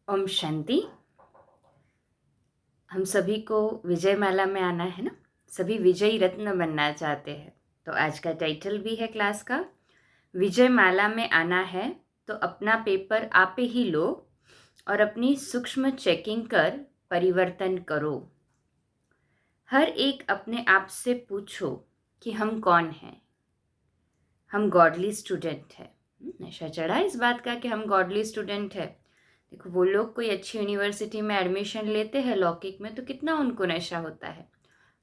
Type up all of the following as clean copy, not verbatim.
ओम शांति। हम सभी को विजय माला में आना है ना। सभी विजयी रत्न बनना चाहते हैं। तो आज का टाइटल भी है क्लास का, विजय माला में आना है तो अपना पेपर आप ही लो और अपनी सूक्ष्म चेकिंग कर परिवर्तन करो। हर एक अपने आप से पूछो कि हम कौन हैं। हम गॉडली स्टूडेंट हैं। नशा चढ़ा इस बात का कि हम गॉडली स्टूडेंट हैं। देखो, वो लोग कोई अच्छी यूनिवर्सिटी में एडमिशन लेते हैं लौकिक में, तो कितना उनको नशा होता है।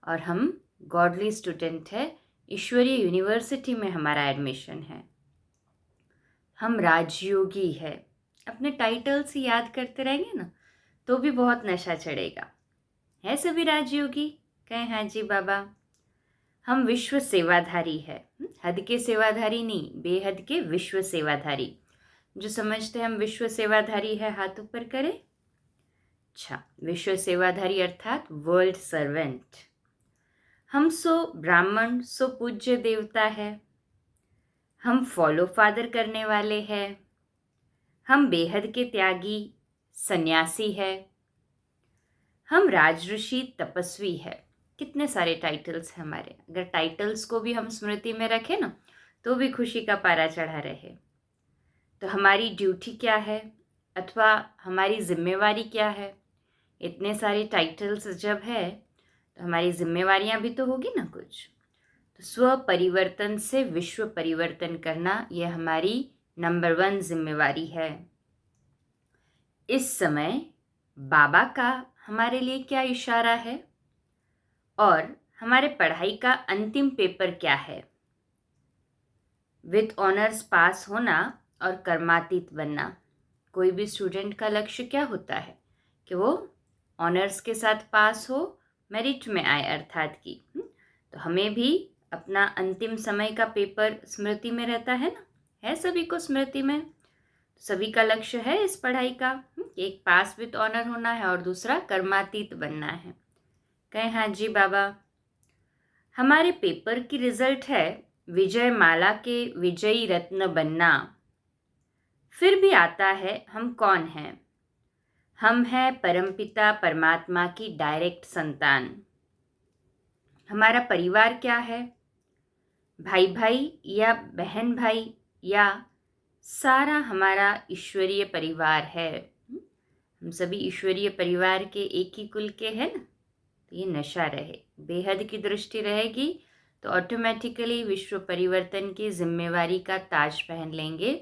और हम गॉडली स्टूडेंट है, ईश्वरीय यूनिवर्सिटी में हमारा एडमिशन है। हम राजयोगी है। अपने टाइटल से याद करते रहेंगे ना तो भी बहुत नशा चढ़ेगा। है सभी राजयोगी? कहें हाँ जी बाबा। हम विश्व सेवाधारी है। हद के सेवाधारी नहीं, बेहद के विश्व सेवाधारी। जो समझते हैं हम विश्व सेवाधारी है, हाथ ऊपर करें। अच्छा, विश्व सेवाधारी अर्थात वर्ल्ड सर्वेंट। हम सो ब्राह्मण सो पूज्य देवता है। हम फॉलो फादर करने वाले हैं। हम बेहद के त्यागी सन्यासी है। हम राजऋषि तपस्वी है। कितने सारे टाइटल्स हैं हमारे। अगर टाइटल्स को भी हम स्मृति में रखें ना तो भी खुशी का पारा चढ़ा रहे। तो हमारी ड्यूटी क्या है अथवा हमारी जिम्मेवारी क्या है। इतने सारे टाइटल्स जब है तो हमारी जिम्मेवारियां भी तो होगी ना कुछ। तो स्व परिवर्तन से विश्व परिवर्तन करना, यह हमारी नंबर 1 जिम्मेवारी है। इस समय बाबा का हमारे लिए क्या इशारा है और हमारे पढ़ाई का अंतिम पेपर क्या है। विद ऑनर्स पास होना और कर्मातीत बनना। कोई भी स्टूडेंट का लक्ष्य क्या होता है कि वो ऑनर्स के साथ पास हो, मेरिट में आए अर्थात की। तो हमें भी अपना अंतिम समय का पेपर स्मृति में रहता है ना, है सभी को स्मृति में। सभी का लक्ष्य है इस पढ़ाई का कि एक पास विद ऑनर होना है और दूसरा कर्मातीत बनना है। कहें हाँ जी बाबा। हमारे पेपर की रिजल्ट है विजय माला के विजयी रत्न बनना। फिर भी आता है हम कौन हैं। हम हैं परमपिता परमात्मा की डायरेक्ट संतान। हमारा परिवार क्या है, भाई भाई या बहन भाई या सारा हमारा ईश्वरीय परिवार है। हम सभी ईश्वरीय परिवार के एक ही कुल के हैं ना। तो ये नशा रहे, बेहद की दृष्टि रहेगी तो ऑटोमेटिकली विश्व परिवर्तन की जिम्मेवारी का ताज पहन लेंगे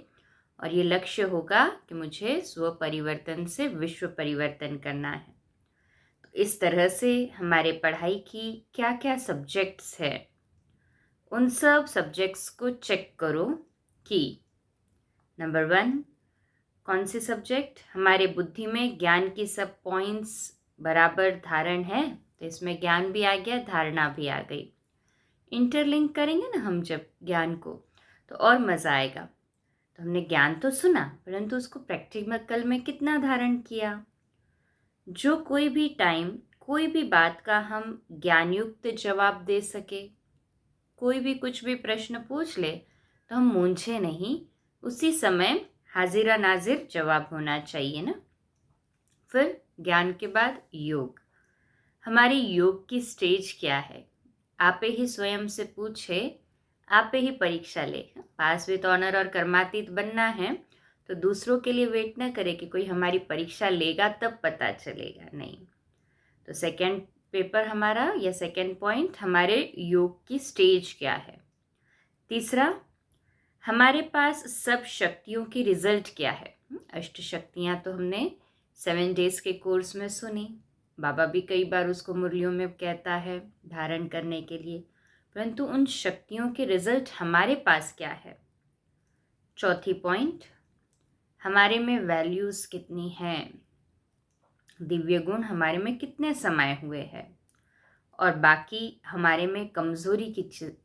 और ये लक्ष्य होगा कि मुझे स्व परिवर्तन से विश्व परिवर्तन करना है। तो इस तरह से हमारे पढ़ाई की क्या क्या सब्जेक्ट्स है, उन सब सब्जेक्ट्स को चेक करो कि नंबर 1 कौन से सब्जेक्ट हमारे बुद्धि में ज्ञान की सब पॉइंट्स बराबर धारण है। तो इसमें ज्ञान भी आ गया, धारणा भी आ गई। इंटरलिंक करेंगे ना हम जब ज्ञान को तो और मज़ा आएगा। तो हमने ज्ञान तो सुना परंतु उसको प्रैक्टिकल में कितना धारण किया। जो कोई भी टाइम कोई भी बात का हम ज्ञानयुक्त जवाब दे सके, कोई भी कुछ भी प्रश्न पूछ ले तो हम मूंझे नहीं, उसी समय हाजिरा नाजिर जवाब होना चाहिए ना। फिर ज्ञान के बाद योग। हमारी योग की स्टेज क्या है, आप ही स्वयं से पूछे, आप ही परीक्षा ले। पास विद ऑनर और कर्मातीत बनना है तो दूसरों के लिए वेट ना करे कि कोई हमारी परीक्षा लेगा तब पता चलेगा, नहीं। तो सेकंड पेपर हमारा या सेकंड पॉइंट, हमारे योग की स्टेज क्या है। तीसरा, हमारे पास सब शक्तियों की रिजल्ट क्या है। अष्ट शक्तियाँ तो हमने 7 डेज के कोर्स में सुनी, बाबा भी कई बार उसको मुरलियों में कहता है धारण करने के लिए, परंतु उन शक्तियों के रिजल्ट हमारे पास क्या है। चौथी पॉइंट, हमारे में वैल्यूज़ कितनी हैं, दिव्य गुण हमारे में कितने समाये हुए हैं, और बाकी हमारे में कमज़ोरी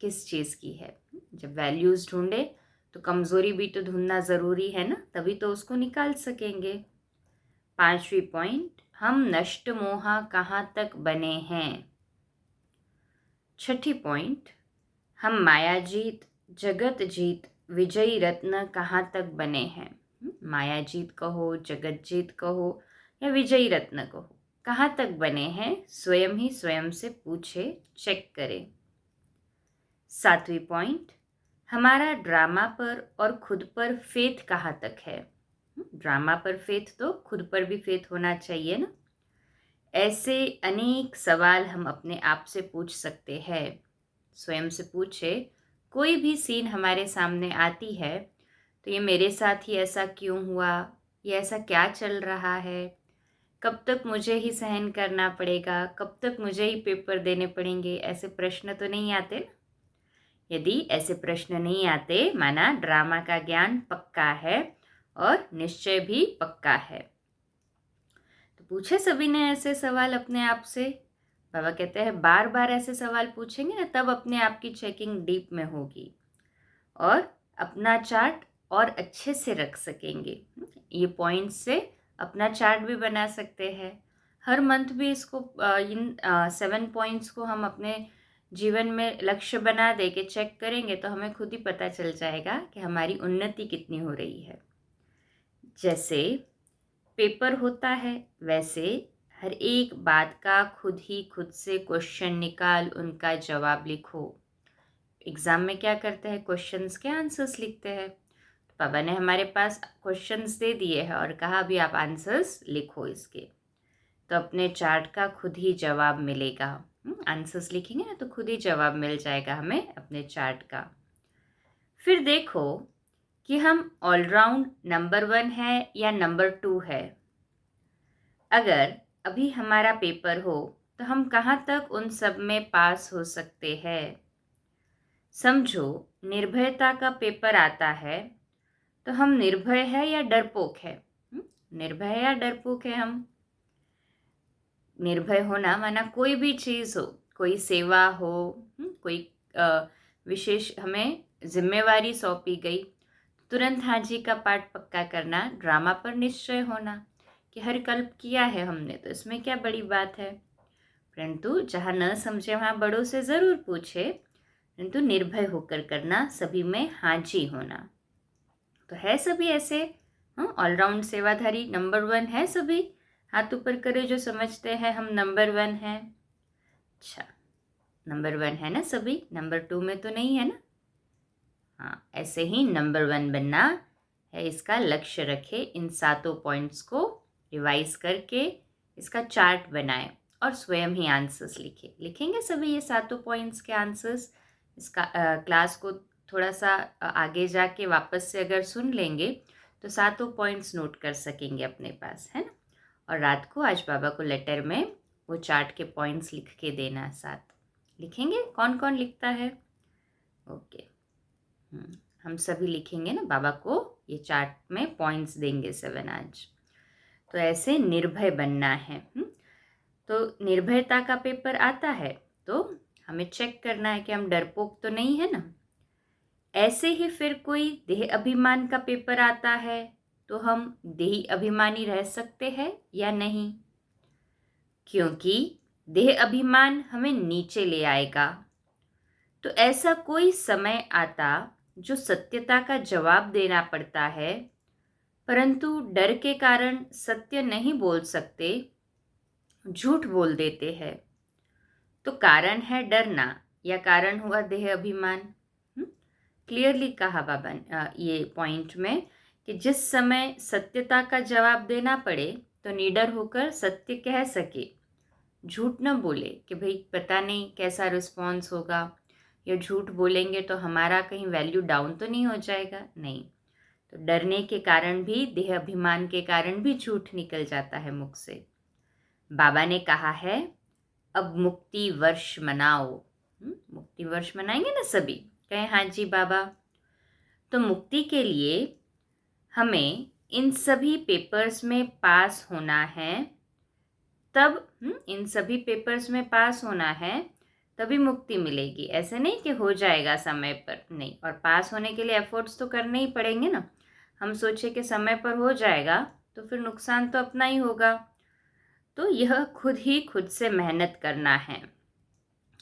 किस चीज़ की है। जब वैल्यूज़ ढूंढे तो कमज़ोरी भी तो ढूंढना ज़रूरी है ना, तभी तो उसको निकाल सकेंगे। 5वीं पॉइंट, हम नष्ट मोहा कहाँ तक बने हैं। 6ठी पॉइंट, हम माया जीत जगत जीत विजयी रत्न कहाँ तक बने हैं। मायाजीत कहो, जगतजीत कहो या विजयी रत्न कहो, कहाँ तक बने हैं स्वयं ही स्वयं से पूछे, चेक करें। 7वीं पॉइंट, हमारा ड्रामा पर और खुद पर फेथ कहाँ तक है। ड्रामा पर फेथ तो खुद पर भी फेथ होना चाहिए ना। ऐसे अनेक सवाल हम अपने आप से पूछ सकते हैं। स्वयं से पूछे, कोई भी सीन हमारे सामने आती है तो ये मेरे साथ ही ऐसा क्यों हुआ, ये ऐसा क्या चल रहा है, कब तक मुझे ही सहन करना पड़ेगा, कब तक मुझे ही पेपर देने पड़ेंगे, ऐसे प्रश्न तो नहीं आते ना। यदि ऐसे प्रश्न नहीं आते, माना ड्रामा का ज्ञान पक्का है और निश्चय भी पक्का है। तो पूछे सभी ने ऐसे सवाल अपने आप से। बाबा कहते हैं बार बार ऐसे सवाल पूछेंगे ना, तब अपने आप की चेकिंग डीप में होगी और अपना चार्ट और अच्छे से रख सकेंगे। ये पॉइंट्स से अपना चार्ट भी बना सकते हैं। हर मंथ भी इसको इन 7 पॉइंट्स को हम अपने जीवन में लक्ष्य बना दे के चेक करेंगे तो हमें खुद ही पता चल जाएगा कि हमारी उन्नति कितनी हो रही है। जैसे पेपर होता है, वैसे हर एक बात का खुद ही खुद से क्वेश्चन निकाल, उनका जवाब लिखो। एग्ज़ाम में क्या करते हैं, क्वेश्चंस के आंसर्स लिखते हैं। तो पापा ने हमारे पास क्वेश्चंस दे दिए हैं और कहा अभी आप आंसर्स लिखो इसके। तो अपने चार्ट का खुद ही जवाब मिलेगा। आंसर्स लिखेंगे ना तो खुद ही जवाब मिल जाएगा हमें अपने चार्ट का। फिर देखो कि हम ऑलराउंड नंबर 1 है या नंबर 2 है। अगर अभी हमारा पेपर हो तो हम कहाँ तक उन सब में पास हो सकते हैं। समझो निर्भयता का पेपर आता है तो हम निर्भय है या डरपोक है। निर्भय है या डरपोक है हम। निर्भय होना माना कोई भी चीज़ हो, कोई सेवा हो, कोई विशेष हमें जिम्मेवारी सौंपी गई, तुरंत हाँ जी का पाठ पक्का करना, ड्रामा पर निश्चय होना कि हर कल्प किया है हमने तो इसमें क्या बड़ी बात है। परंतु जहाँ न समझे वहाँ बड़ों से ज़रूर पूछे, परंतु निर्भय होकर करना, सभी में हाँ जी होना। तो है सभी ऐसे ऑलराउंड सेवाधारी नंबर 1 है सभी। हाथ ऊपर करे जो समझते हैं हम नंबर 1 हैं। अच्छा, नंबर 1 है ना सभी, नंबर 2 में तो नहीं है ना। हाँ, ऐसे ही नंबर 1 बनना है, इसका लक्ष्य रखे। इन 7 पॉइंट्स को रिवाइज करके इसका चार्ट बनाए और स्वयं ही आंसर्स लिखेंगे सभी ये 7 पॉइंट्स के आंसर्स। इसका क्लास को थोड़ा सा आगे जाके वापस से अगर सुन लेंगे तो 7 पॉइंट्स नोट कर सकेंगे अपने पास, है ना। और रात को आज बाबा को लेटर में वो चार्ट के पॉइंट्स लिख के देना। साथ लिखेंगे, कौन कौन लिखता है। ओके, हम सभी लिखेंगे ना, बाबा को ये चार्ट में पॉइंट्स देंगे 7 आज। तो ऐसे निर्भय बनना है। तो निर्भयता का पेपर आता है तो हमें चेक करना है कि हम डरपोक तो नहीं है ना। ऐसे ही फिर कोई देह अभिमान का पेपर आता है तो हम देही अभिमानी रह सकते हैं या नहीं, क्योंकि देह अभिमान हमें नीचे ले आएगा। तो ऐसा कोई समय आता जो सत्यता का जवाब देना पड़ता है, परंतु डर के कारण सत्य नहीं बोल सकते, झूठ बोल देते हैं। तो कारण है डरना या कारण हुआ देह अभिमान। क्लियरली कहा बाबा ये पॉइंट में कि जिस समय सत्यता का जवाब देना पड़े तो निडर होकर सत्य कह सके, झूठ न बोले कि भाई पता नहीं कैसा रिस्पॉन्स होगा, या झूठ बोलेंगे तो हमारा कहीं वैल्यू डाउन तो नहीं हो जाएगा। नहीं, तो डरने के कारण भी, देह अभिमान के कारण भी झूठ निकल जाता है मुख से। बाबा ने कहा है अब मुक्ति वर्ष मनाओ। मुक्ति वर्ष मनाएंगे ना सभी, कहें हाँ जी बाबा। तो मुक्ति के लिए हमें इन सभी पेपर्स में पास होना है। तब इन सभी पेपर्स में पास होना है तभी मुक्ति मिलेगी। ऐसे नहीं कि हो जाएगा समय पर, नहीं। और पास होने के लिए एफर्ट्स तो करने ही पड़ेंगे ना। हम सोचे कि समय पर हो जाएगा तो फिर नुकसान तो अपना ही होगा। तो यह खुद ही खुद से मेहनत करना है,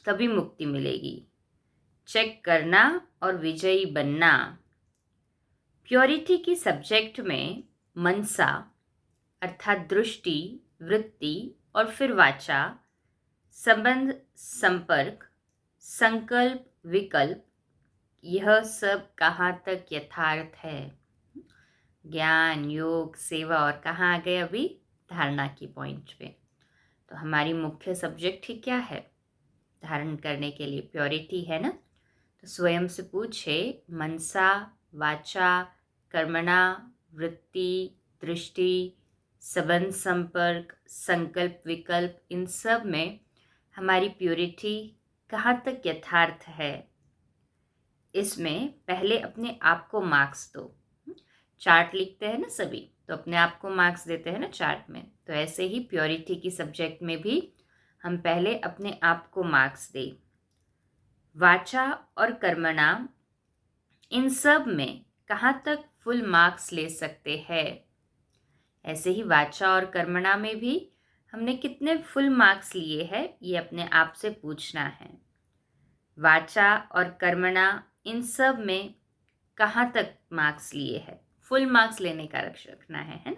तभी मुक्ति मिलेगी। चेक करना और विजयी बनना। प्योरिटी की सब्जेक्ट में मनसा अर्थात दृष्टि, वृत्ति और फिर वाचा, संबंध, संपर्क, संकल्प, विकल्प, यह सब कहाँ तक यथार्थ है। ज्ञान, योग, सेवा और कहाँ आ गए अभी धारणा की पॉइंट पे। तो हमारी मुख्य सब्जेक्ट ही क्या है धारण करने के लिए, प्योरिटी है ना। तो स्वयं से पूछे, मनसा, वाचा, कर्मणा, वृत्ति, दृष्टि, संबंध, संपर्क, संकल्प, विकल्प, इन सब में हमारी प्योरिटी कहाँ तक यथार्थ है। इसमें पहले अपने आप को मार्क्स दो। चार्ट लिखते हैं ना सभी, तो अपने आप को मार्क्स देते हैं ना चार्ट में। तो ऐसे ही प्योरिटी की सब्जेक्ट में भी हम पहले अपने आप को मार्क्स दें। वाचा और कर्मणा, इन सब में कहाँ तक फुल मार्क्स ले सकते हैं। ऐसे ही वाचा और कर्मणा में भी हमने कितने फुल मार्क्स लिए हैं, ये अपने आप से पूछना है। वाचा और कर्मणा, इन सब में कहाँ तक मार्क्स लिए हैं, फुल मार्क्स लेने का लक्ष्य रखना है ना।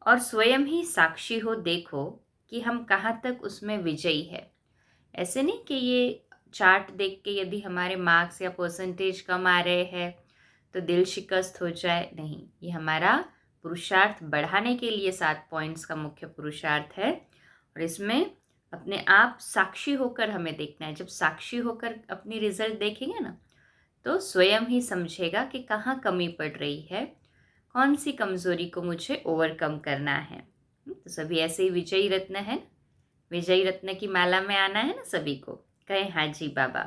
और स्वयं ही साक्षी हो, देखो कि हम कहाँ तक उसमें विजयी है। ऐसे नहीं कि ये चार्ट देख के यदि हमारे मार्क्स या परसेंटेज कम आ रहे हैं तो दिल शिकस्त हो जाए, नहीं। ये हमारा पुरुषार्थ बढ़ाने के लिए 7 पॉइंट्स का मुख्य पुरुषार्थ है। और इसमें अपने आप साक्षी होकर हमें देखना है। जब साक्षी होकर अपनी रिजल्ट देखेंगे ना, तो स्वयं ही समझेगा कि कहाँ कमी पड़ रही है, कौन सी कमजोरी को मुझे ओवरकम करना है। तो सभी ऐसे ही विजयी रत्न है, विजयी रत्न की माला में आना है ना सभी को। कहें हाँ जी बाबा।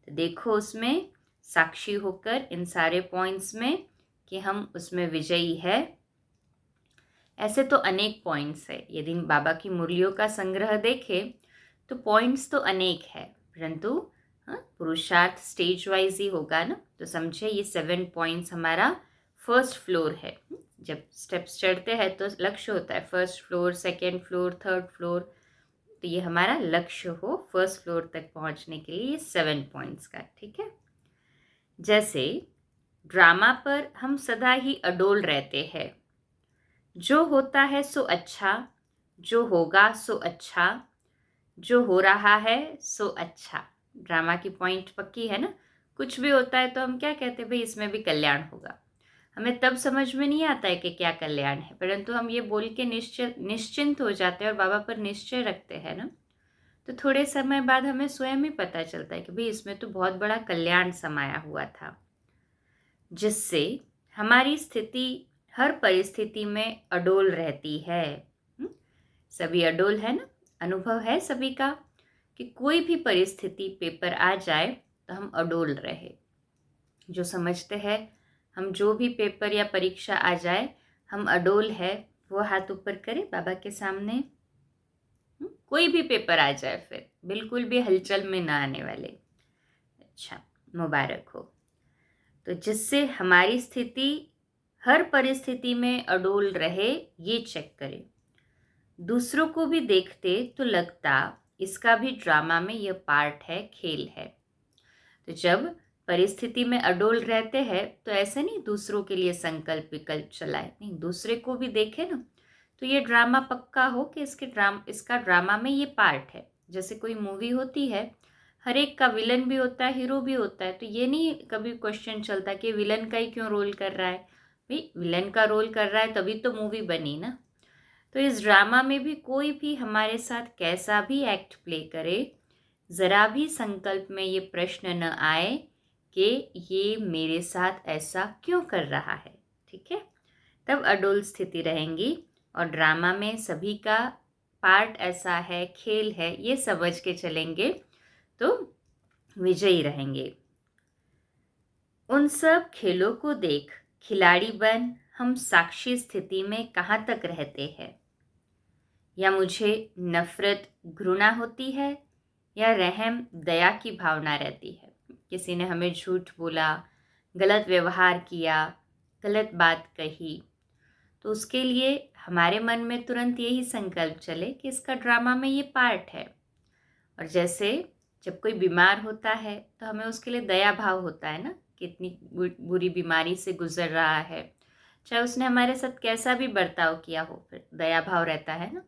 तो देखो उसमें साक्षी होकर इन सारे पॉइंट्स में कि हम उसमें विजयी है। ऐसे तो अनेक पॉइंट्स है। यदि बाबा की मुरलियों का संग्रह देखें तो पॉइंट्स तो अनेक है, परंतु पुरुषार्थ स्टेज वाइज ही होगा ना। तो समझे ये 7 पॉइंट्स हमारा फर्स्ट फ्लोर है। जब स्टेप्स चढ़ते हैं तो लक्ष्य होता है first floor, second floor, third floor. तो ये हमारा लक्ष्य हो फर्स्ट फ्लोर तक पहुंचने के लिए, ये 7 पॉइंट्स का, ठीक है। जैसे ड्रामा पर हम सदा ही अडोल रहते हैं। जो होता है सो अच्छा, जो होगा सो अच्छा, जो हो रहा है सो अच्छा। ड्रामा की पॉइंट पक्की है ना। कुछ भी होता है तो हम क्या कहते हैं, भाई इसमें भी कल्याण होगा। हमें तब समझ में नहीं आता है कि क्या कल्याण है, परंतु हम ये बोल के निश्चिंत हो जाते हैं और बाबा पर निश्चय रखते हैं ना। तो थोड़े समय बाद हमें स्वयं ही पता चलता है कि भाई इसमें तो बहुत बड़ा कल्याण समाया हुआ था, जिससे हमारी स्थिति हर परिस्थिति में अडोल रहती है। सभी अडोल है ना। अनुभव है सभी का कि कोई भी परिस्थिति पेपर आ जाए तो हम अडोल रहे। जो समझते हैं हम जो भी पेपर या परीक्षा आ जाए हम अडोल है, वो हाथ ऊपर करे बाबा के सामने। कोई भी पेपर आ जाए फिर बिल्कुल भी हलचल में ना आने वाले। अच्छा, मुबारक हो। तो जिससे हमारी स्थिति हर परिस्थिति में अडोल रहे, ये चेक करें। दूसरों को भी देखते तो लगता इसका भी ड्रामा में यह पार्ट है, खेल है। तो जब परिस्थिति में अडोल रहते हैं तो ऐसे नहीं दूसरों के लिए संकल्प विकल्प चलाए, नहीं, दूसरे को भी देखे ना। तो ये ड्रामा पक्का हो कि इसका ड्रामा में ये पार्ट है। जैसे कोई मूवी होती है, हर एक का विलन भी होता है, हीरो भी होता है। तो ये नहीं कभी क्वेश्चन चलता कि विलन का ही क्यों रोल कर रहा है। भाई विलन का रोल कर रहा है तभी तो मूवी बनी ना। तो इस ड्रामा में भी कोई भी हमारे साथ कैसा भी एक्ट प्ले करे, ज़रा भी संकल्प में ये प्रश्न न आए कि ये मेरे साथ ऐसा क्यों कर रहा है, ठीक है। तब अडोल स्थिति रहेंगी और ड्रामा में सभी का पार्ट ऐसा है, खेल है, ये समझ के चलेंगे तो विजयी रहेंगे। उन सब खेलों को देख खिलाड़ी बन हम साक्षी स्थिति में कहाँ तक रहते हैं। या मुझे नफरत घृणा होती है या रहम दया की भावना रहती है। किसी ने हमें झूठ बोला, गलत व्यवहार किया, गलत बात कही, तो उसके लिए हमारे मन में तुरंत यही संकल्प चले कि इसका ड्रामा में ये पार्ट है। और जैसे जब कोई बीमार होता है तो हमें उसके लिए दया भाव होता है ना कितनी बुरी बीमारी से गुजर रहा है, चाहे उसने हमारे साथ कैसा भी बर्ताव किया हो, फिर दया भाव रहता है ना।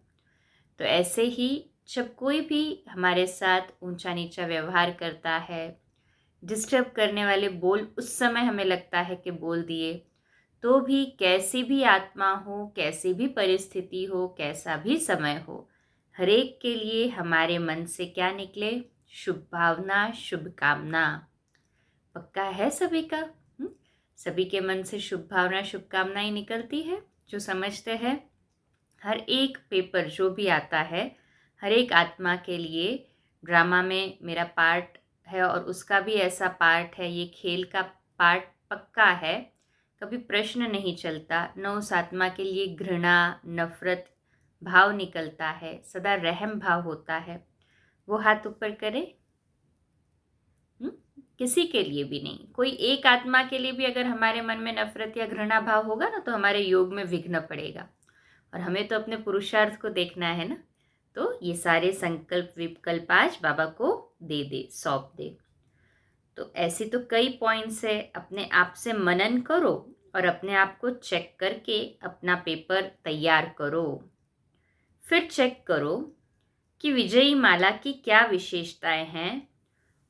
तो ऐसे ही जब कोई भी हमारे साथ ऊंचा नीचा व्यवहार करता है, डिस्टर्ब करने वाले बोल उस समय हमें लगता है कि बोल दिए, तो भी कैसी भी आत्मा हो, कैसी भी परिस्थिति हो, कैसा भी समय हो, हर एक के लिए हमारे मन से क्या निकले? शुभ भावना, शुभकामना। पक्का है सभी का? सभी के मन से शुभ भावना, शुभकामना ही निकलती है, जो समझते हैं हर एक पेपर जो भी आता है, हर एक आत्मा के लिए ड्रामा में मेरा पार्ट है और उसका भी ऐसा पार्ट है, ये खेल का पार्ट पक्का है, कभी प्रश्न नहीं चलता। न उस आत्मा के लिए घृणा, नफरत भाव निकलता है, सदा रहम भाव होता है। वो हाथ ऊपर करे। किसी के लिए भी नहीं, कोई एक आत्मा के लिए भी अगर हमारे मन में नफरत या घृणा भाव होगा ना, तो हमारे योग में विघ्न पड़ेगा। और हमें तो अपने पुरुषार्थ को देखना है ना। तो ये सारे संकल्प विकल्प आज बाबा को दे दे, सौंप दे। तो ऐसी तो कई पॉइंट्स है, अपने आप से मनन करो और अपने आप को चेक करके अपना पेपर तैयार करो। फिर चेक करो कि विजयी माला की क्या विशेषताएं हैं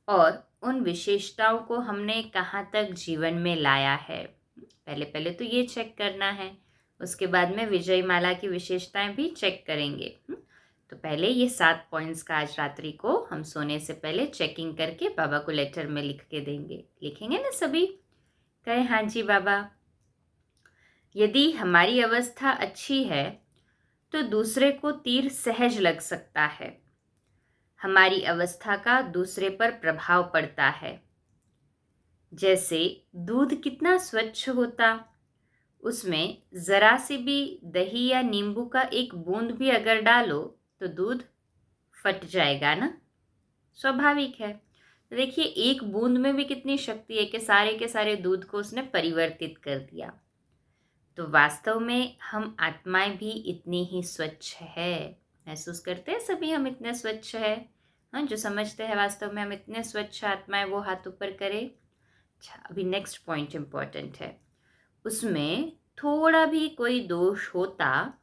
और उन विशेषताओं को हमने कहाँ तक जीवन में लाया है। पहले तो ये चेक करना है, उसके बाद में विजयी माला की विशेषताएं भी चेक करेंगे। तो पहले ये 7 पॉइंट्स का आज रात्रि को हम सोने से पहले चेकिंग करके बाबा को लेटर में लिख के देंगे। लिखेंगे ना सभी? कहे हाँ जी बाबा। यदि हमारी अवस्था अच्छी है तो दूसरे को तीर सहज लग सकता है। हमारी अवस्था का दूसरे पर प्रभाव पड़ता है। जैसे दूध कितना स्वच्छ होता, उसमें जरा सी भी दही या नींबू का एक बूंद भी अगर डालो तो दूध फट जाएगा ना, स्वाभाविक है। तो देखिए एक बूंद में भी कितनी शक्ति है कि सारे के सारे दूध को उसने परिवर्तित कर दिया। तो वास्तव में हम आत्माएं भी इतनी ही स्वच्छ है। महसूस करते हैं सभी हम इतने स्वच्छ है? हाँ, जो समझते हैं वास्तव में हम इतने स्वच्छ आत्माएं, वो हाथ ऊपर करें। अच्छा, अभी नेक्स्ट पॉइंट इंपॉर्टेंट है। उसमें थोड़ा भी कोई दोष होता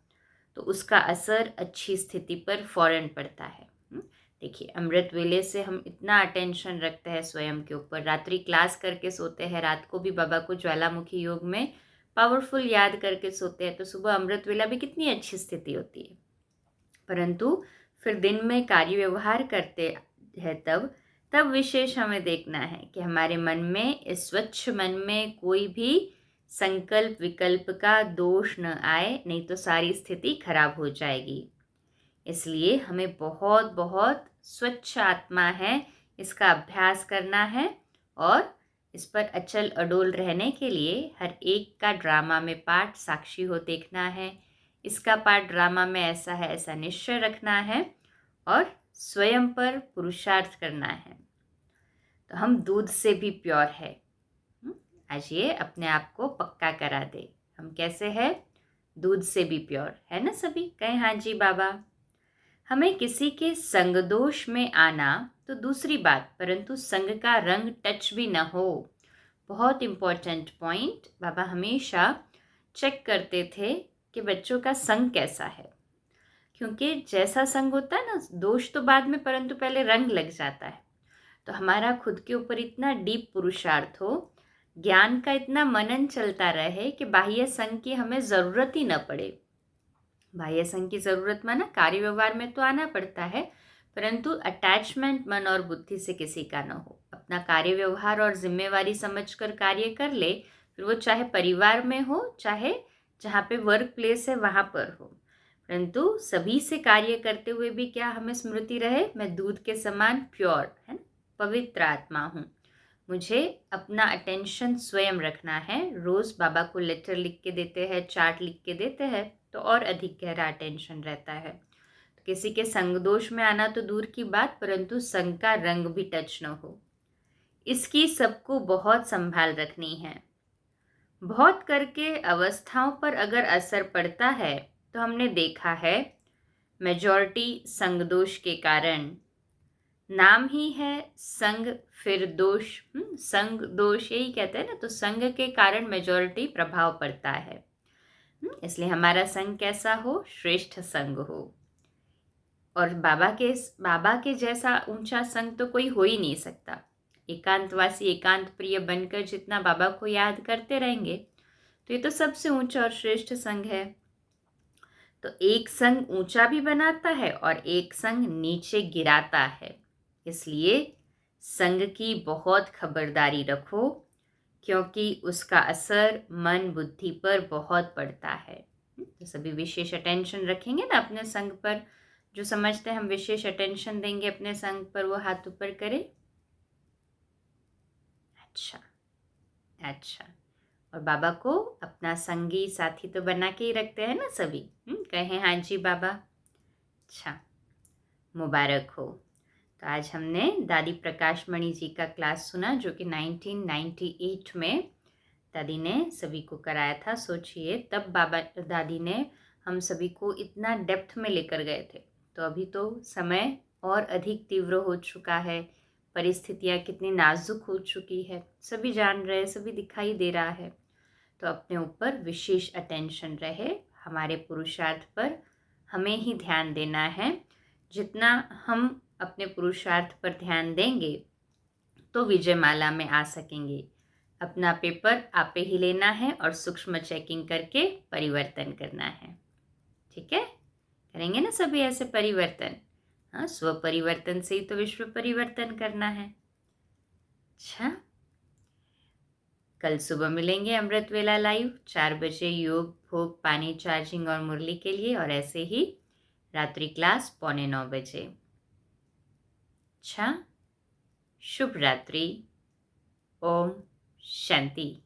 तो उसका असर अच्छी स्थिति पर फौरन पड़ता है। देखिए अमृत वेले से हम इतना अटेंशन रखते हैं स्वयं के ऊपर, रात्रि क्लास करके सोते हैं, रात को भी बाबा को ज्वालामुखी योग में पावरफुल याद करके सोते हैं, तो सुबह अमृत वेला भी कितनी अच्छी स्थिति होती है। परंतु फिर दिन में कार्य व्यवहार करते हैं तब विशेष हमें देखना है कि हमारे मन में, इस स्वच्छ मन में कोई भी संकल्प विकल्प का दोष न आए, नहीं तो सारी स्थिति खराब हो जाएगी। इसलिए हमें बहुत बहुत स्वच्छ आत्मा है, इसका अभ्यास करना है और इस पर अचल अडोल रहने के लिए हर एक का ड्रामा में पार्ट साक्षी हो देखना है। इसका पार्ट ड्रामा में ऐसा है, ऐसा निश्चय रखना है और स्वयं पर पुरुषार्थ करना है। तो हम दूध से भी प्योर है। आज ये अपने आप को पक्का करा दे, हम कैसे हैं? दूध से भी प्योर है ना सभी? कहें हाँ जी बाबा। हमें किसी के संग दोष में आना तो दूसरी बात, परंतु संग का रंग टच भी न हो। बहुत इंपॉर्टेंट पॉइंट। बाबा हमेशा चेक करते थे कि बच्चों का संग कैसा है, क्योंकि जैसा संग होता है ना, दोष तो बाद में, परंतु पहले रंग लग जाता है। तो हमारा खुद के ऊपर इतना डीप पुरुषार्थ हो, ज्ञान का इतना मनन चलता रहे कि बाह्य संग की हमें ज़रूरत ही न पड़े। बाह्य संग की ज़रूरत माना कार्य व्यवहार में तो आना पड़ता है, परंतु अटैचमेंट मन और बुद्धि से किसी का न हो। अपना कार्य व्यवहार और जिम्मेवारी समझकर कार्य कर ले, फिर वो चाहे परिवार में हो, चाहे जहाँ पे वर्क प्लेस है वहाँ पर हो, परंतु सभी से कार्य करते हुए भी क्या हमें स्मृति रहे, मैं दूध के समान प्योर है, पवित्र आत्मा हूँ। मुझे अपना अटेंशन स्वयं रखना है। रोज़ बाबा को लेटर लिख के देते हैं, चार्ट लिख के देते हैं, तो और अधिक गहरा अटेंशन रहता है। तो किसी के संग दोष में आना तो दूर की बात, परंतु संग का रंग भी टच न हो, इसकी सबको बहुत संभाल रखनी है। बहुत करके अवस्थाओं पर अगर असर पड़ता है तो हमने देखा है मेजॉरिटी संग दोष के कारण नाम ही है संग, फिर दोष। संग दोष यही कहते हैं ना, तो संग के कारण मेजॉरिटी प्रभाव पड़ता है। इसलिए हमारा संग कैसा हो? श्रेष्ठ संग हो। और बाबा के जैसा ऊंचा संग तो कोई हो ही नहीं सकता। एकांतवासी एकांत प्रिय बनकर जितना बाबा को याद करते रहेंगे, तो ये तो सबसे ऊंचा और श्रेष्ठ संग है। तो एक संग ऊंचा भी बनाता है और एक संग नीचे गिराता है। इसलिए संग की बहुत खबरदारी रखो, क्योंकि उसका असर मन बुद्धि पर बहुत पड़ता है। तो सभी विशेष अटेंशन रखेंगे ना अपने संग पर। जो समझते हैं हम विशेष अटेंशन देंगे अपने संग पर, वो हाथ ऊपर करे। अच्छा अच्छा। और बाबा को अपना संगी साथी तो बना के ही रखते हैं ना सभी। कहें हाँ जी बाबा। अच्छा, मुबारक हो। तो आज हमने दादी प्रकाश मणि जी का क्लास सुना, जो कि 1998 में दादी ने सभी को कराया था। सोचिए, तब बाबा दादी ने हम सभी को इतना डेप्थ में लेकर गए थे। तो अभी तो समय और अधिक तीव्र हो चुका है, परिस्थितियाँ कितनी नाजुक हो चुकी है, सभी जान रहे हैं, सभी दिखाई दे रहा है। तो अपने ऊपर विशेष अटेंशन रहे, हमारे पुरुषार्थ पर हमें ही ध्यान देना है। जितना हम अपने पुरुषार्थ पर ध्यान देंगे तो विजयमाला में आ सकेंगे। अपना पेपर आपे ही लेना है और सूक्ष्म चेकिंग करके परिवर्तन करना है। ठीक है, करेंगे ना सभी ऐसे परिवर्तन। हाँ, स्व परिवर्तन से ही तो विश्व परिवर्तन करना है। अच्छा, कल सुबह मिलेंगे अमृत वेला लाइव 4 बजे, योग भोग पानी चार्जिंग और मुरली के लिए, और ऐसे ही रात्रि क्लास 8:45 बजे। अच्छा, शुभ रात्रि। ओम शांति।